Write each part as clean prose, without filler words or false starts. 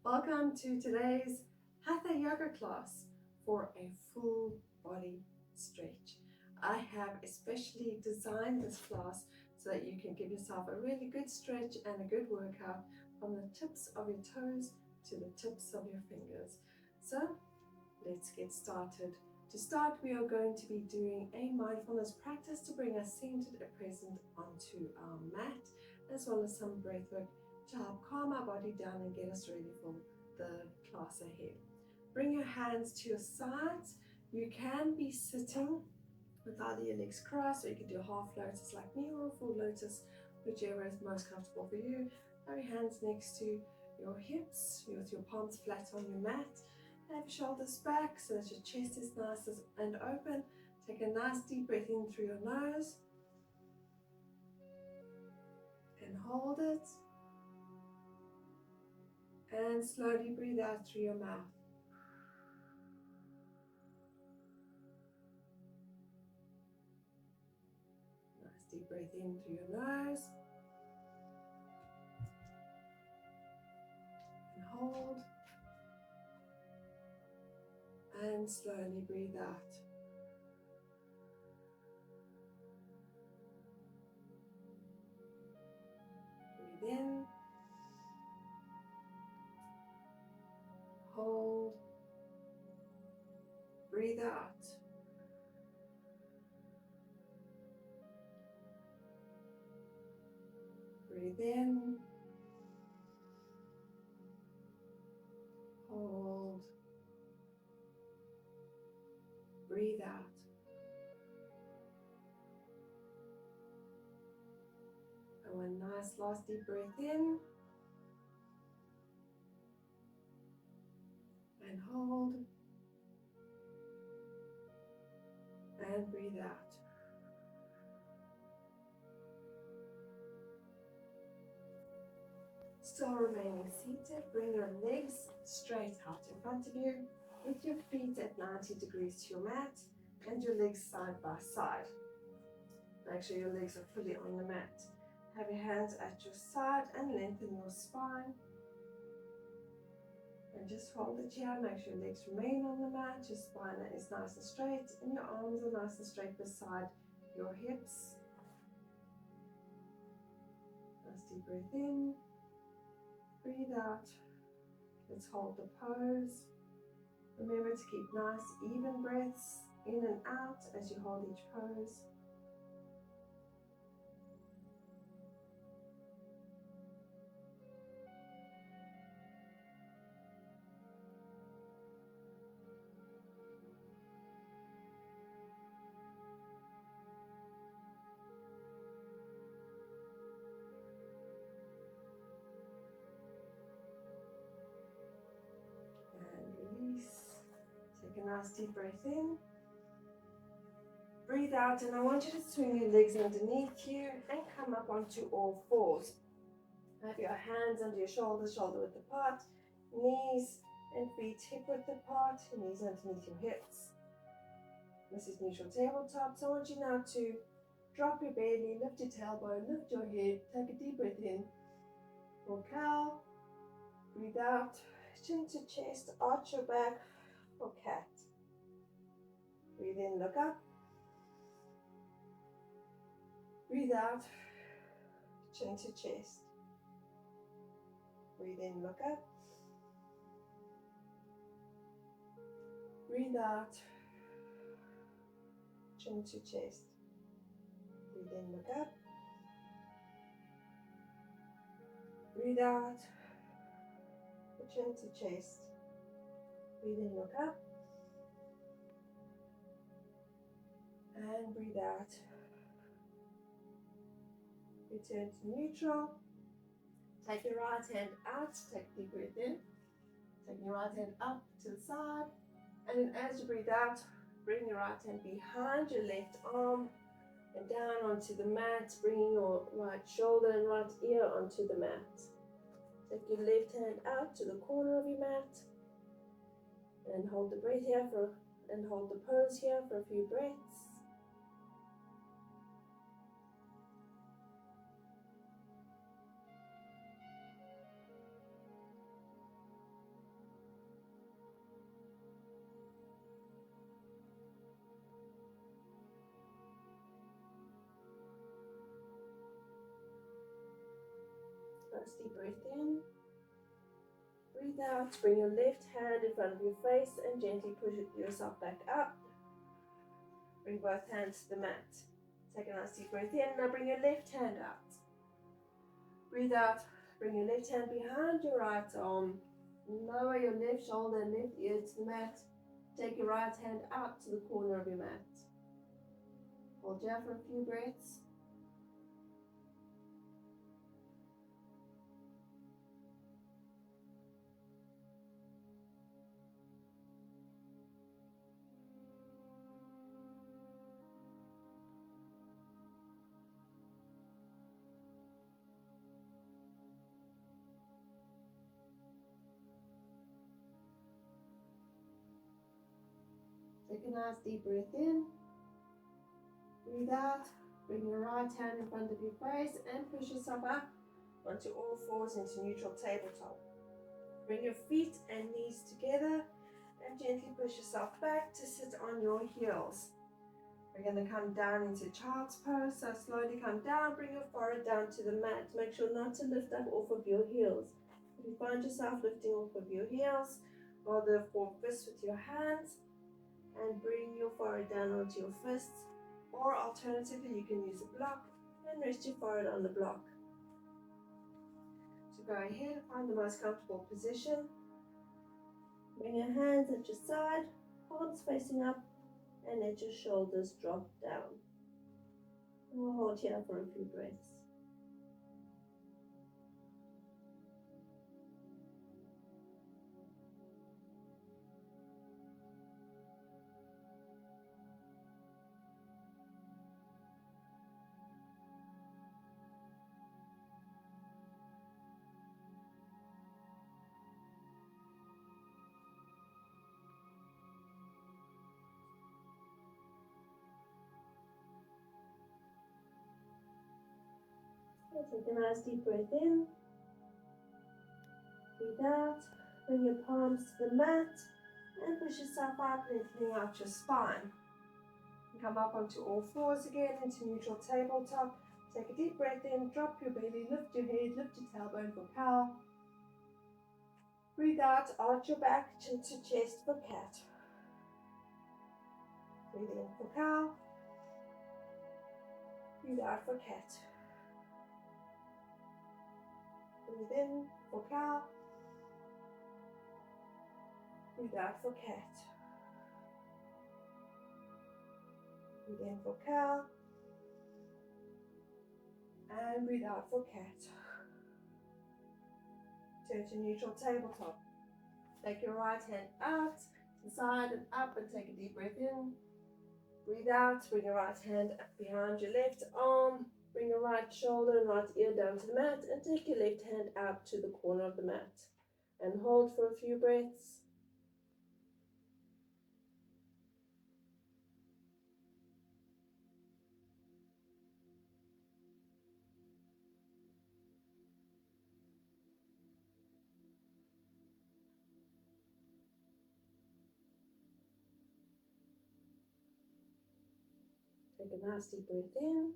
Welcome to today's Hatha Yoga class for a full body stretch. I have especially designed this class so that you can give yourself a really good stretch and a good workout from the tips of your toes to the tips of your fingers. So let's get started. To start, we are going to be doing a mindfulness practice to bring us centered and present onto our mat, as well as some breathwork to help calm our body down and get us ready for the class ahead. Bring your hands to your sides. You can be sitting with either your legs crossed, or you can do a half lotus like me, or a full lotus, whichever is most comfortable for you. Have your hands next to your hips with your palms flat on your mat. Have your shoulders back so that your chest is nice and open. Take a nice deep breath in through your nose and hold it. And slowly breathe out through your mouth. Nice deep breath in through your nose. And hold. And slowly breathe out. Breathe in. Hold. Breathe out. Breathe in. Hold. Breathe out. And one nice last deep breath in. And hold. And breathe out. Still remaining seated, bring your legs straight out in front of you, with your feet at 90 degrees to your mat and your legs side by side. Make sure your legs are fully on the mat. Have your hands at your side and lengthen your spine. And just hold it here. Make sure your legs remain on the mat. Your spine is nice and straight and your arms are nice and straight beside your hips. Nice deep breath in. Breathe out. Let's hold the pose. Remember to keep nice even breaths in and out as you hold each pose. Take a nice deep breath in. Breathe out, and I want you to swing your legs underneath you and come up onto all fours. Have your hands under your shoulders, shoulder width apart, knees and feet hip width apart, knees underneath your hips. This is neutral tabletop, so I want you now to drop your belly, lift your tailbone, lift your head, take a deep breath in for cow. Breathe out, chin to chest, arch your back for cat. Breathe in, look up. Breathe out, chin to chest. Breathe in, look up. Breathe out, chin to chest. Breathe in, look up. Breathe out, chin to chest. Breathe in, look up. And breathe out. Return to neutral. Take your right hand out. Take a deep breath in. Take your right hand up to the side. And then as you breathe out, bring your right hand behind your left arm and down onto the mat, bringing your right shoulder and right ear onto the mat. Take your left hand out to the corner of your mat and hold the breath here and hold the pose here for a few breaths. Nice deep breath in. Breathe out. Bring your left hand in front of your face and gently push yourself back up. Bring both hands to the mat. Take a nice deep breath in. Now bring your left hand out. Breathe out. Bring your left hand behind your right arm. Lower your left shoulder and left ear to the mat. Take your right hand out to the corner of your mat. Hold here for a few breaths. Take a nice deep breath in. Breathe out. Bring your right hand in front of your face and push yourself up onto all fours into neutral tabletop. Bring your feet and knees together and gently push yourself back to sit on your heels. We're going to come down into child's pose. So slowly come down. Bring your forehead down to the mat. Make sure not to lift up off of your heels. If you find yourself lifting off of your heels, hold the four fists with your hands and bring your forehead down onto your fists, or alternatively you can use a block and rest your forehead on the block. So go ahead, find the most comfortable position. Bring your hands at your side, palms facing up, and let your shoulders drop down. And we'll hold here for a few breaths. Take a nice deep breath in. Breathe out. Bring your palms to the mat and push yourself up, lengthening out your spine. Come up onto all fours again into neutral tabletop. Take a deep breath in, drop your belly, lift your head, lift your tailbone for cow. Breathe out, arch your back, chin to chest for cat. Breathe in for cow. Breathe out for cat. Breathe in for cow. Breathe out for cat. Breathe in for cow. And breathe out for cat. Turn to neutral tabletop. Take your right hand out to the side and up and take a deep breath in. Breathe out, bring your right hand up behind your left arm. Bring your right shoulder and right ear down to the mat and take your left hand out to the corner of the mat. And hold for a few breaths. Take a nice deep breath in.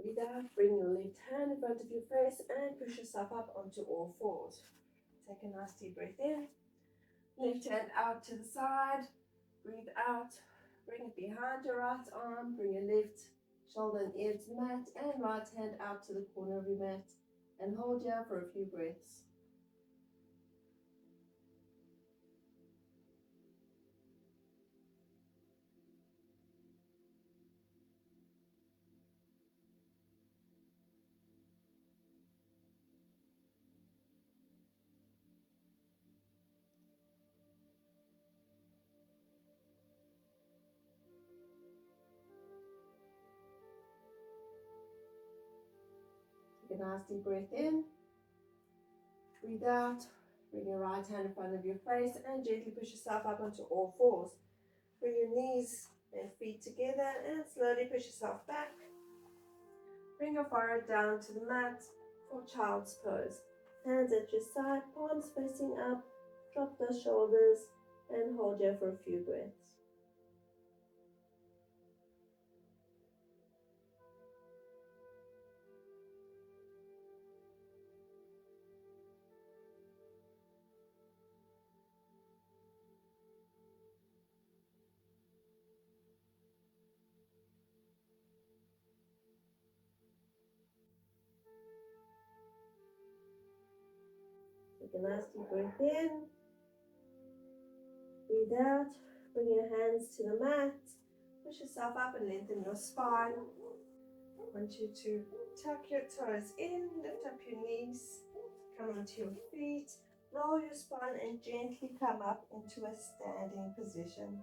Breathe out, bring your left hand in front of your face and push yourself up onto all fours. Take a nice deep breath in. Left hand out to the side. Breathe out. Bring it behind your right arm. Bring your left shoulder and ear to the mat and right hand out to the corner of your mat. And hold here for a few breaths. Take a nice deep breath in. Breathe out. Bring your right hand in front of your face and gently push yourself up onto all fours. Bring your knees and feet together and slowly push yourself back. Bring your forehead down to the mat for child's pose. Hands at your side, palms facing up. Drop the shoulders and hold here for a few breaths. Take a nice deep breath in. Breathe out. Bring your hands to the mat. Push yourself up and lengthen your spine. I want you to tuck your toes in, lift up your knees, come onto your feet, roll your spine and gently come up into a standing position.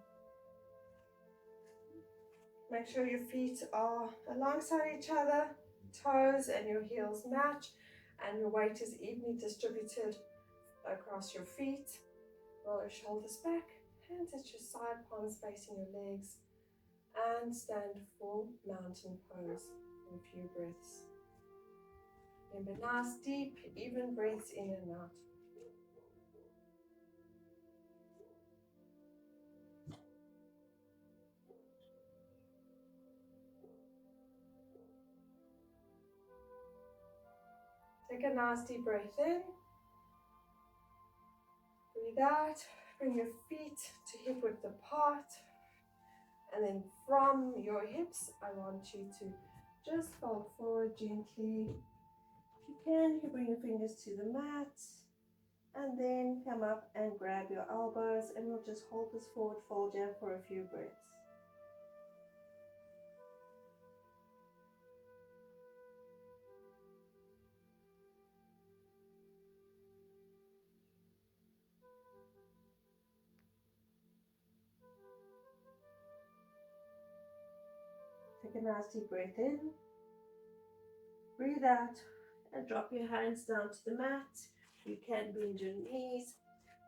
Make sure your feet are alongside each other, toes and your heels match, and your weight is evenly distributed across your feet. Roll your shoulders back, hands at your side, palms facing your legs, and stand for mountain pose for a few breaths. Remember, nice, deep, even breaths in and out. Take a nice deep breath in. Breathe out. Bring your feet to hip width apart. And then from your hips, I want you to just fold forward gently. If you can bring your fingers to the mat. And then come up and grab your elbows. And we'll just hold this forward fold here for a few breaths. Take a nice deep breath in. Breathe out and drop your hands down to the mat. You can bend your knees.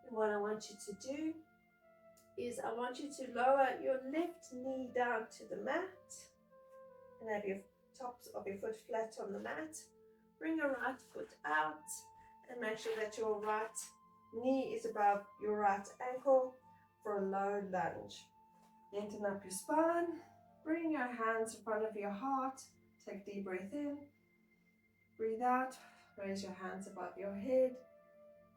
And what I want you to do is I want you to lower your left knee down to the mat and have your tops of your foot flat on the mat. Bring your right foot out and make sure that your right knee is above your right ankle for a low lunge. Lengthen up your spine. Bring your hands in front of your heart. Take a deep breath in. Breathe out. Raise your hands above your head.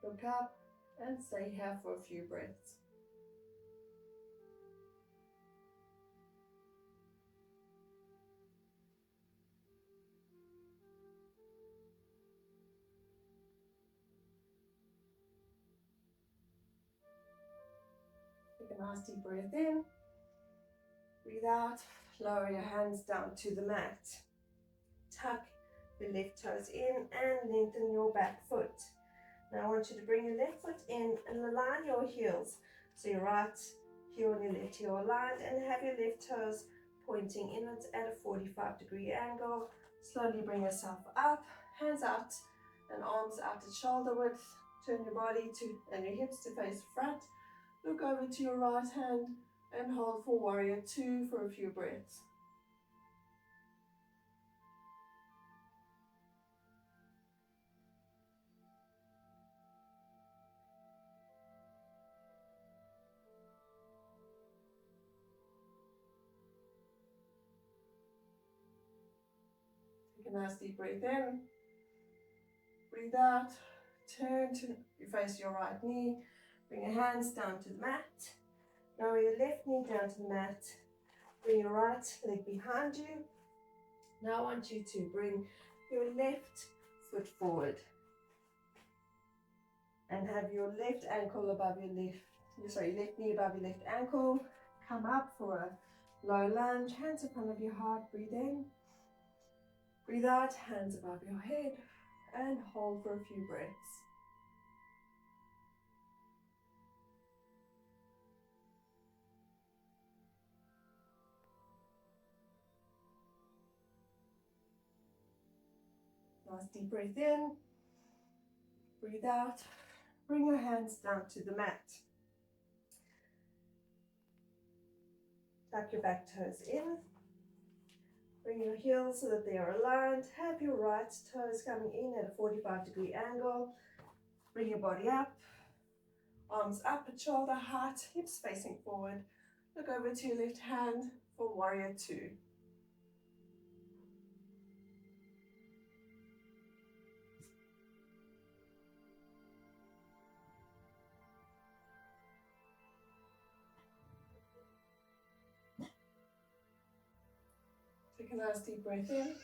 Look up and stay here for a few breaths. Take a nice deep breath in. Breathe out. Lower your hands down to the mat. Tuck your left toes in and lengthen your back foot. Now I want you to bring your left foot in and align your heels. So your right heel and your left heel aligned, and have your left toes pointing inwards at a 45-degree angle. Slowly bring yourself up, hands out and arms out at shoulder width. Turn your body and your hips to face the front. Look over to your right hand and hold for warrior two for a few breaths. Take a nice deep breath in. Breathe out. Turn to face your right knee. Bring your hands down to the mat. Lower your left knee down to the mat. Bring your right leg behind you. Now I want you to bring your left foot forward and have your left ankle above your left knee above your left ankle. Come up for a low lunge. Hands in front of your heart. Breathe in. Breathe out. Hands above your head and hold for a few breaths. Nice deep breath in. Breathe out. Bring your hands down to the mat. Tuck your back toes in. Bring your heels so that they are aligned. Have your right toes coming in at a 45-degree angle. Bring your body up. Arms up at shoulder height, hips facing forward. Look over to your left hand for warrior two. Take a nice deep breath in.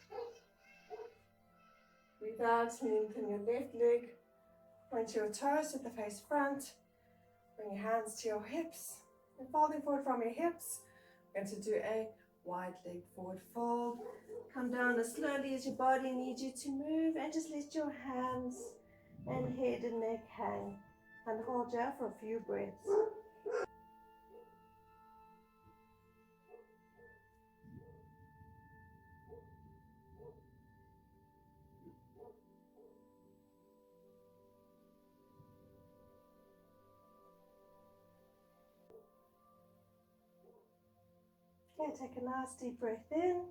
Breathe out, lengthen your left leg. Point your toes to the face front. Bring your hands to your hips. And folding forward from your hips, we're going to do a wide leg forward fold. Come down as slowly as your body needs you to move, and just let your hands and head and neck hang. And hold here for a few breaths. Okay, take a nice deep breath in.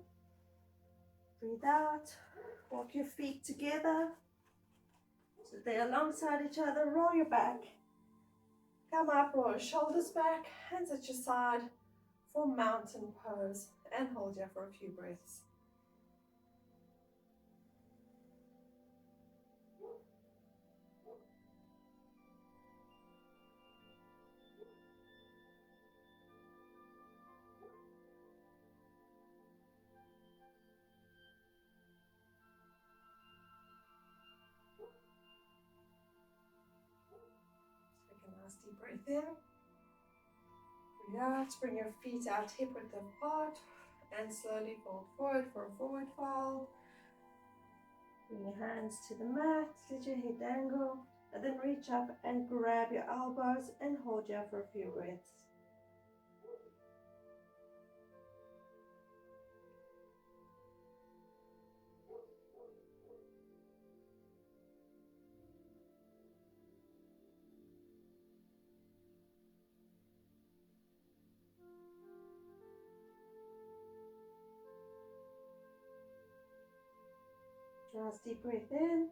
Breathe out. Walk your feet together so they're alongside each other. Roll your back. Come up, roll your shoulders back, hands at your side for mountain pose, and hold here for a few breaths. Take a nice deep breath in. Breathe out, bring your feet out hip width apart, and slowly fold forward for a forward fold. Bring your hands to the mat, let your head dangle, and then reach up and grab your elbows and hold here for a few breaths. Nice deep breath in.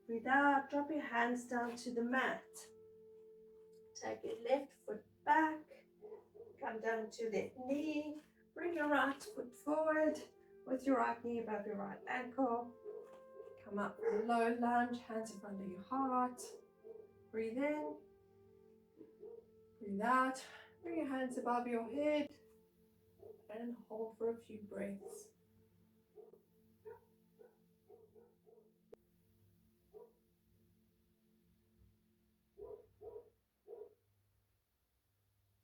Breathe out, drop your hands down to the mat. Take your left foot back, come down to the knee, bring your right foot forward with your right knee above your right ankle. Come up for a low lunge, hands in front of your heart. Breathe in, breathe out, bring your hands above your head and hold for a few breaths.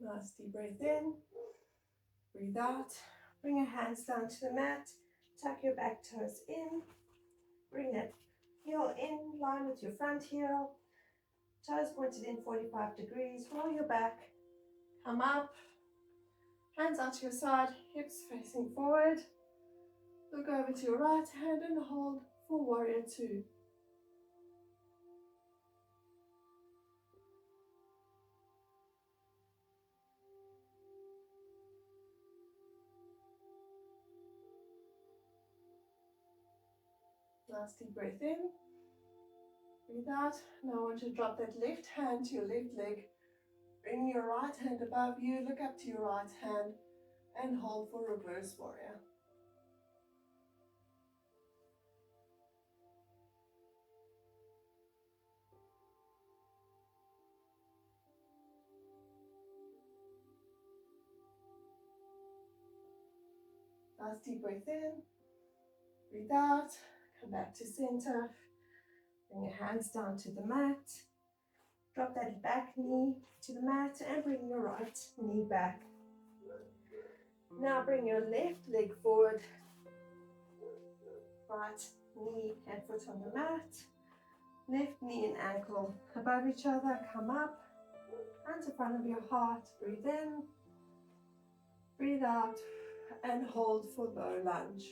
Nice deep breath in, breathe out, bring your hands down to the mat, tuck your back toes in, bring that heel in line with your front heel, toes pointed in 45 degrees, roll your back, come up, hands out to your side, hips facing forward, look over to your right hand and hold for warrior two. Nice deep breath in, breathe out. Now I want you to drop that left hand to your left leg, bring your right hand above you, look up to your right hand and hold for reverse warrior. Nice deep breath in, breathe out, come back to center, bring your hands down to the mat, drop that back knee to the mat and bring your right knee back. Now bring your left leg forward, right knee and foot on the mat, left knee and ankle above each other, come up, hands in front of your heart, breathe in, breathe out and hold for low lunge.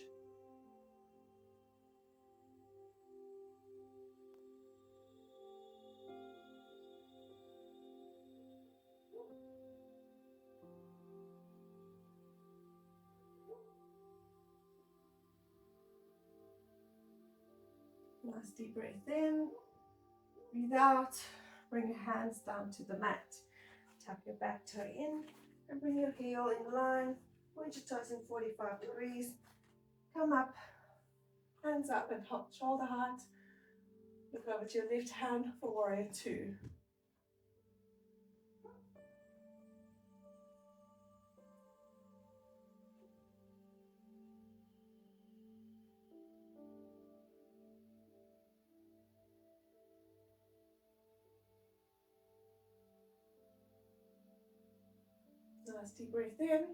Nice deep breath in, breathe out, bring your hands down to the mat. Tuck your back toe in and bring your heel in line, point your toes in 45 degrees, come up, hands up and hop shoulder height, look over to your left hand for warrior two. Nice deep breath in.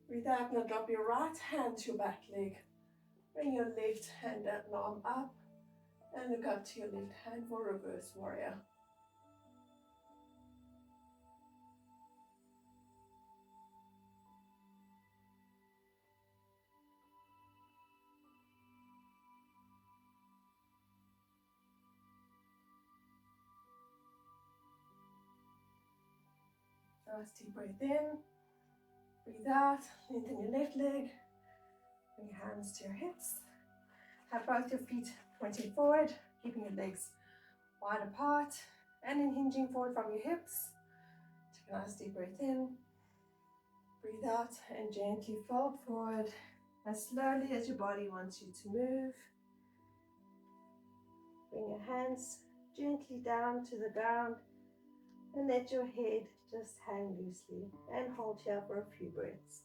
Breathe out. Now drop your right hand to your back leg. Bring your left hand and arm up. And look up to your left hand for reverse warrior. Nice deep breath in. Breathe out. Lengthen your left leg. Bring your hands to your hips. Have both your feet pointing forward, keeping your legs wide apart and hinging forward from your hips. Take a nice deep breath in. Breathe out and gently fold forward as slowly as your body wants you to move. Bring your hands gently down to the ground and let your head just hang loosely and hold here for a few breaths.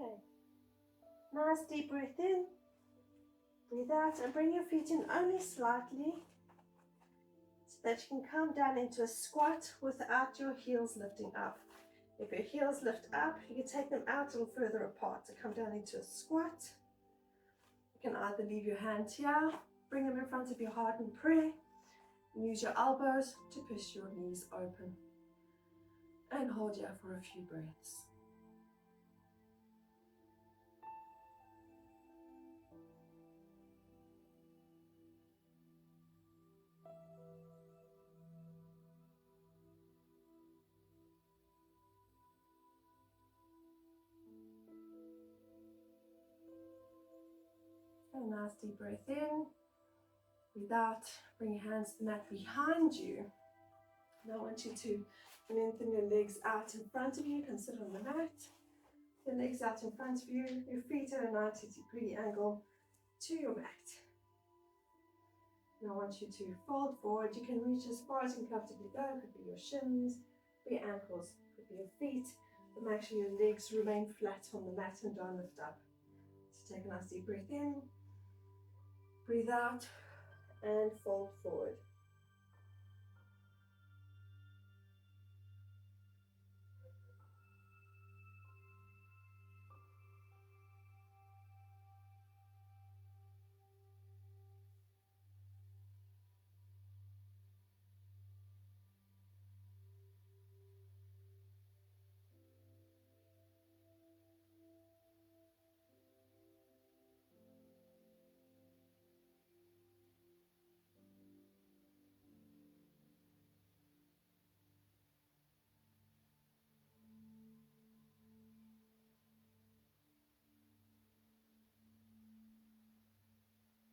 Okay. Nice deep breath in. Breathe out and bring your feet in only slightly so that you can come down into a squat without your heels lifting up. If your heels lift up, you can take them out a little further apart to come down into a squat. You can either leave your hands here, bring them in front of your heart and pray, and use your elbows to push your knees open. And hold here for a few breaths. A nice deep breath in. Breathe out. Bring your hands to the mat behind you. Now I want you to lengthen your legs out in front of you. You can sit on the mat. Your legs out in front of you. Your feet at a 90-degree angle to your mat. Now I want you to fold forward. You can reach as far as you can comfortably go. It could be your shins, could be your ankles, could be your feet. But make sure your legs remain flat on the mat and don't lift up. So take a nice deep breath in. Breathe out and fold forward.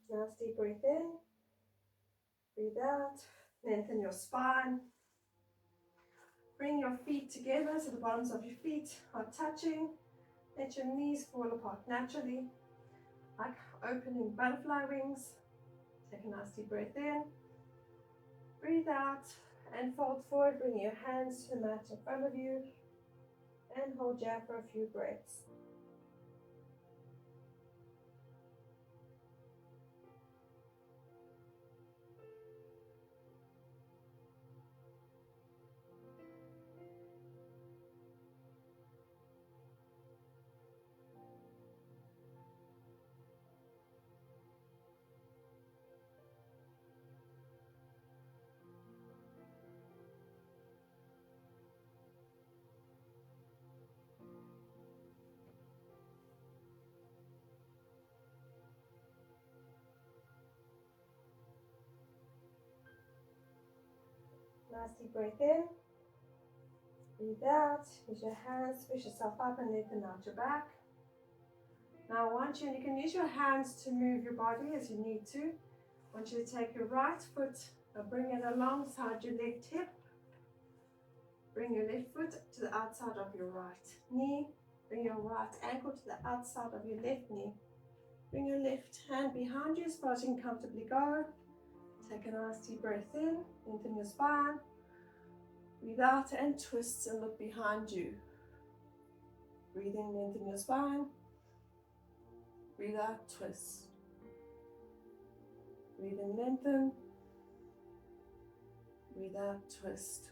Nice deep breath in. Breathe out. Lengthen your spine. Bring your feet together so the bottoms of your feet are touching. Let your knees fall apart naturally, like opening butterfly wings. Take a nice deep breath in. Breathe out and fold forward. Bring your hands to the mat in front of you and hold here for a few breaths. Nice deep breath in. Breathe out. Use your hands, push yourself up and lengthen out your back. Now I want you, and you can use your hands to move your body as you need to. I want you to take your right foot and bring it alongside your left hip. Bring your left foot to the outside of your right knee. Bring your right ankle to the outside of your left knee. Bring your left hand behind you as far as you can comfortably go. Take a nice deep breath in, lengthen your spine. Breathe out and twist and look behind you. Breathe in, lengthen your spine. Breathe out, twist. Breathe in, lengthen. Breathe out, twist.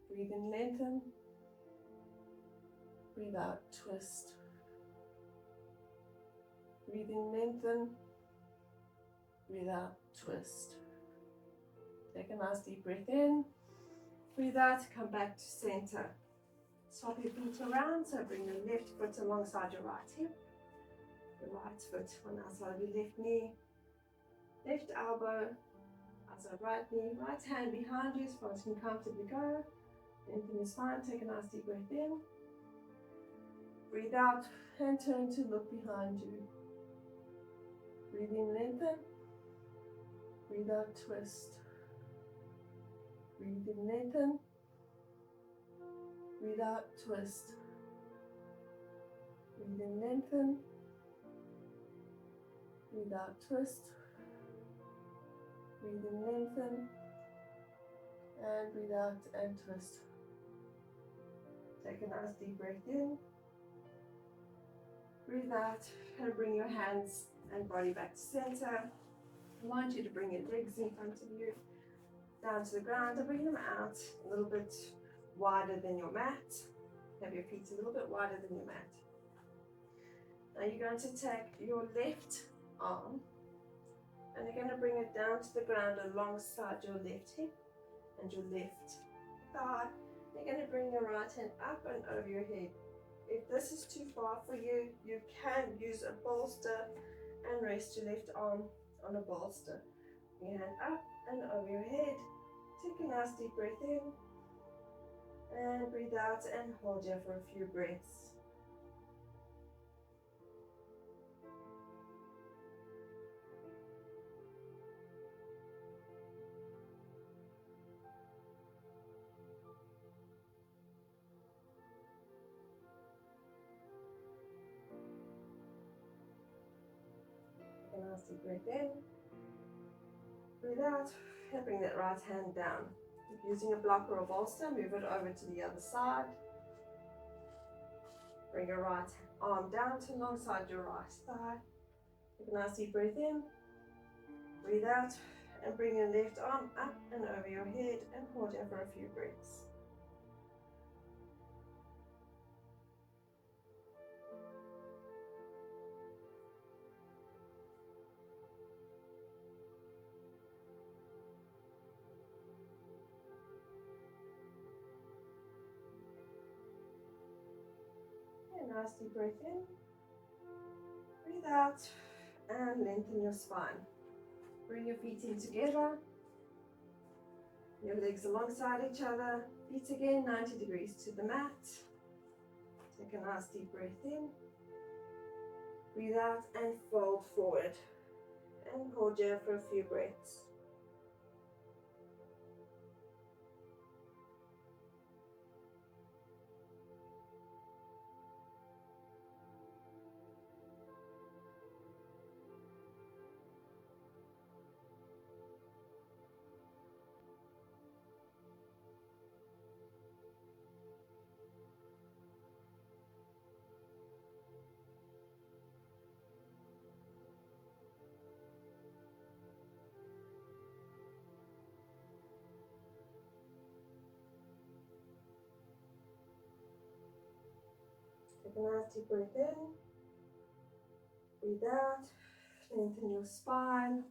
Breathe in, lengthen. Breathe out, twist. Breathe in, lengthen. Breathe out, twist. Take a nice deep breath in. Breathe out, come back to center. Swap your feet around, so bring your left foot alongside your right hip. Your right foot on the outside of your left knee. Left elbow, outside right knee. Right hand behind you as far as you can comfortably go. Lengthen your spine, take a nice deep breath in. Breathe out and turn to look behind you. Breathe in, lengthen. Breathe out, twist. Breathe in, lengthen. Breathe out, twist. Breathe in, lengthen. Breathe out, twist. Breathe in, lengthen. And breathe out and twist. Take a nice deep breath in. Breathe out and bring your hands and body back to center. I want you to bring your legs in front of you, down to the ground, and bring them out a little bit wider than your mat. Have your feet a little bit wider than your mat. Now you're going to take your left arm and you're going to bring it down to the ground alongside your left hip and your left thigh. You're going to bring your right hand up and over your head. If this is too far for you, you can use a bolster and rest your left arm on a bolster. Bring your hand up and over your head. Take a nice deep breath in and breathe out and hold here for a few breaths. Take a nice deep breath in. Breathe out and bring that right hand down. If you're using a block or a bolster, move it over to the other side. Bring your right arm down to alongside your right thigh. Take a nice deep breath in. Breathe out and bring your left arm up and over your head and hold here for a few breaths. Nice deep breath in, breathe out, and lengthen your spine. Bring your feet in together, your legs alongside each other, feet again 90 degrees to the mat. Take a nice deep breath in, breathe out and fold forward, and hold here for a few breaths. Take a nice deep breath in, breathe out, lengthen your spine,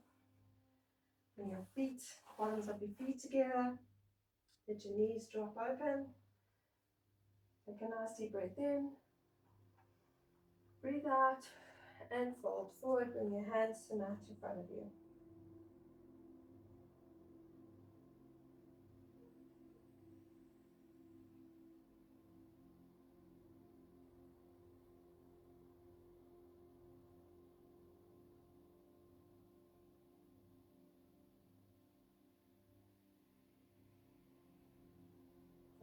bring your feet, bottoms of your feet together, let your knees drop open. Take a nice deep breath in, breathe out, and fold forward, bring your hands to mat in front of you.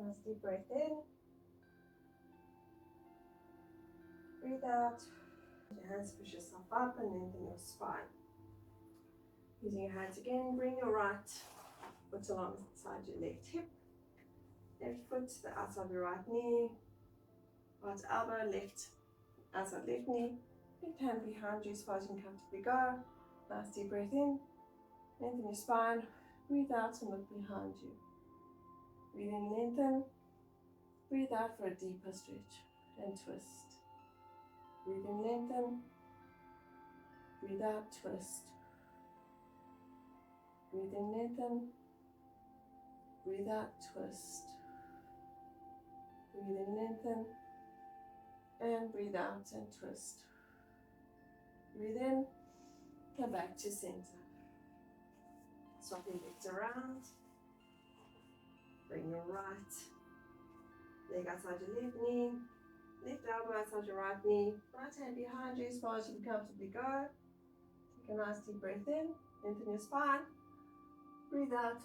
Nice deep breath in, breathe out. Your hands, push yourself up and lengthen your spine. Using your hands again, bring your right foot alongside your left hip. Left foot to the outside of your right knee. Right elbow, left outside left knee. Left hand behind you as far as you can comfortably go. Nice deep breath in. Lengthen your spine. Breathe out and look behind you. Breathe in, lengthen. Breathe out for a deeper stretch and twist. Breathe in, lengthen. Breathe out, twist. Breathe in, lengthen. Breathe out, twist. Breathe in, lengthen. And breathe out and twist. Breathe in. Come back to center. Swap your legs around. Bring your right leg outside your left knee. Left elbow outside your right knee. Right hand behind you as far as you can comfortably go. Take a nice deep breath in. Lengthen your spine. Breathe out.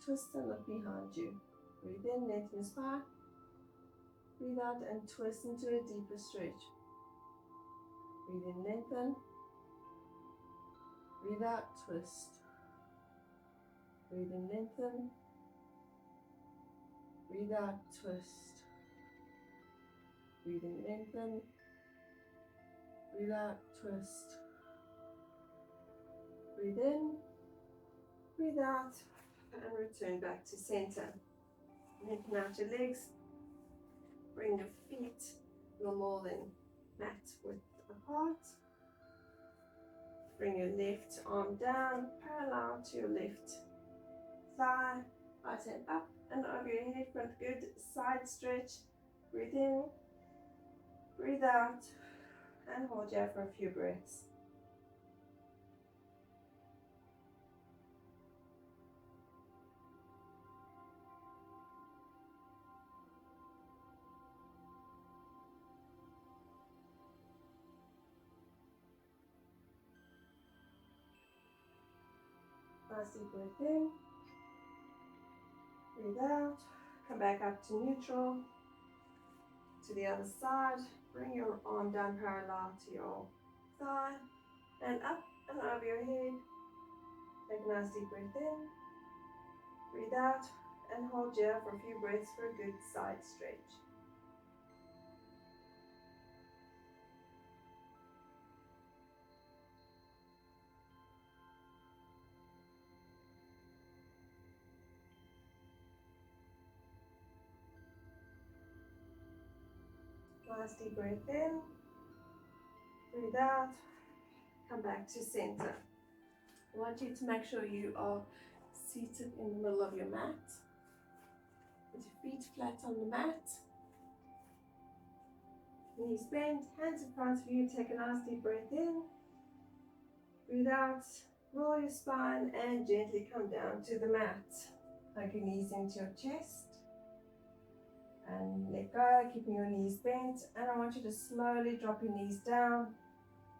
Twist and look behind you. Breathe in. Lengthen your spine. Breathe out and twist into a deeper stretch. Breathe in. Lengthen. Breathe out. Twist. Breathe in. Lengthen. Breathe out. Twist. Breathe in, lengthen. Breathe out, twist. Breathe in. Breathe out. And return back to center. Lengthen out your legs. Bring your feet no more than mat width apart. Bring your left arm down, parallel to your left thigh. Right hand up and over your head for a good side stretch. Breathe in. Breathe out and hold here for a few breaths. Nice deep breath in. Breathe out. Come back up to neutral. To the other side. Bring your arm down parallel to your thigh. And up and over your head. Take a nice deep breath in. Breathe out and hold here for a few breaths for a good side stretch. Nice deep breath in. Breathe out. Come back to center. I want you to make sure you are seated in the middle of your mat. With your feet flat on the mat. Knees bent, hands in front of you. Take a nice deep breath in. Breathe out. Roll your spine and gently come down to the mat. Hug your knees into your chest. And let go, keeping your knees bent. And I want you to slowly drop your knees down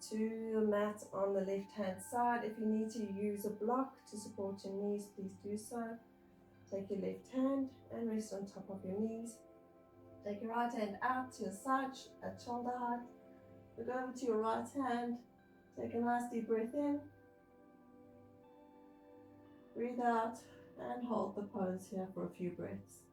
to the mat on the left hand side. If you need to use a block to support your knees, please do so. Take your left hand and rest on top of your knees. Take your right hand out to your side at shoulder height. Look over to your right hand. Take a nice deep breath in. Breathe out and hold the pose here for a few breaths.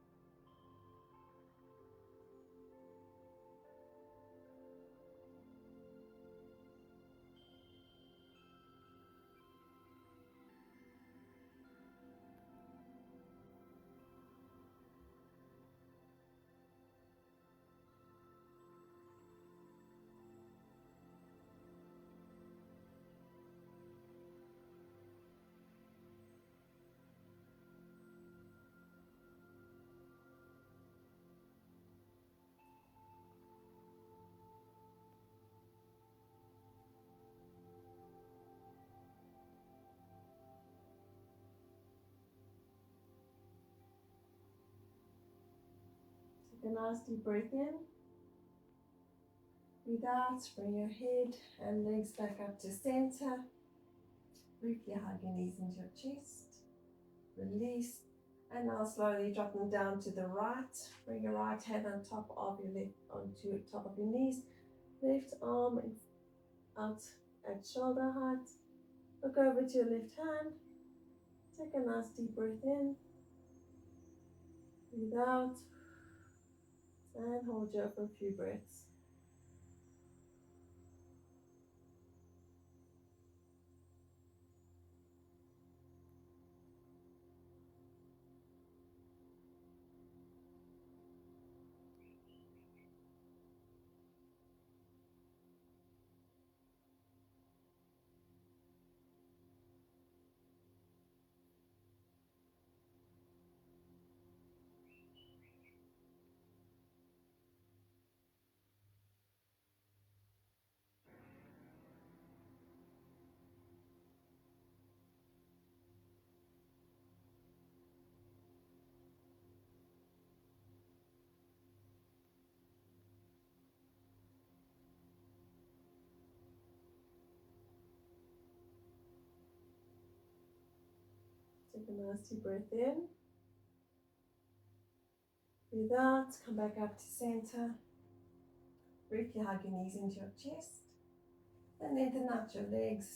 Take a nice deep breath in. Breathe out, bring your head and legs back up to center. Briefly hug your knees into your chest. Release. And now slowly drop them down to the right. Bring your right hand on top of your left, onto top of your knees. Left arm out at shoulder height. Look over to your left hand. Take a nice deep breath in. Breathe out. And hold here for a few breaths. Take a nice deep breath in. Breathe out, come back up to center. Briefly hug your knees into your chest. And lengthen out your legs.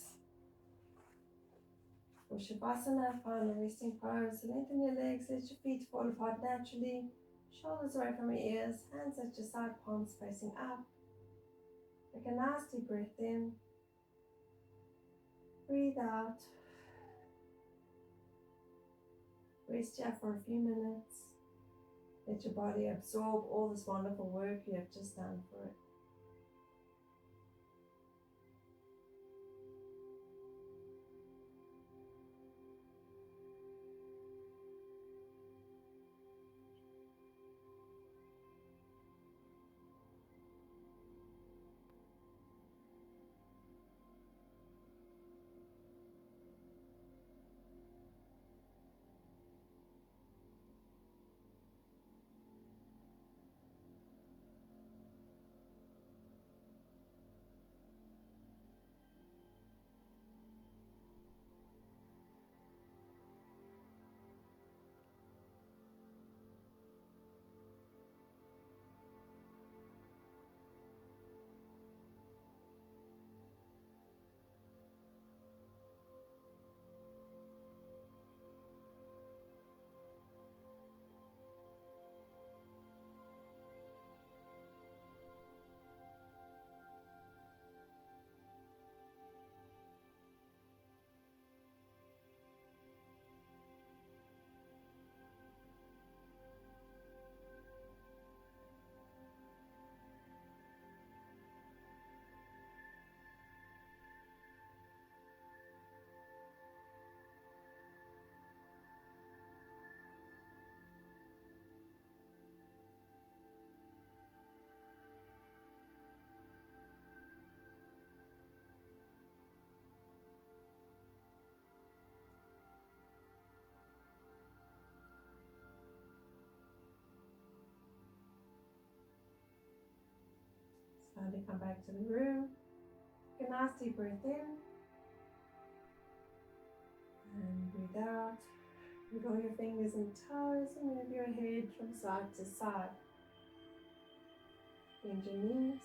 For Savasana, find a resting pose. Lengthen your legs, let your feet fall apart naturally. Shoulders away from your ears, hands at your side, palms facing up. Take a nice deep breath in. Breathe out. Rest here for a few minutes. Let your body absorb all this wonderful work you have just done for it. Slowly come back to the room. Take a nice deep breath in. And breathe out. Wiggle your fingers and toes and move your head from side to side. Bend your knees.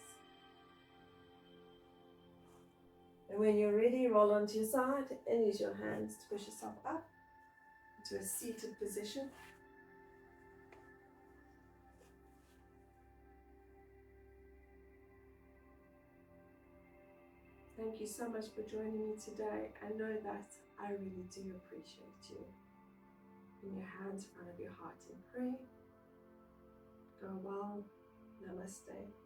And when you're ready, roll onto your side and use your hands to push yourself up into a seated position. Thank you so much for joining me today. I know that I really do appreciate you. Bring your hands in front of your heart and pray. Go well. Namaste.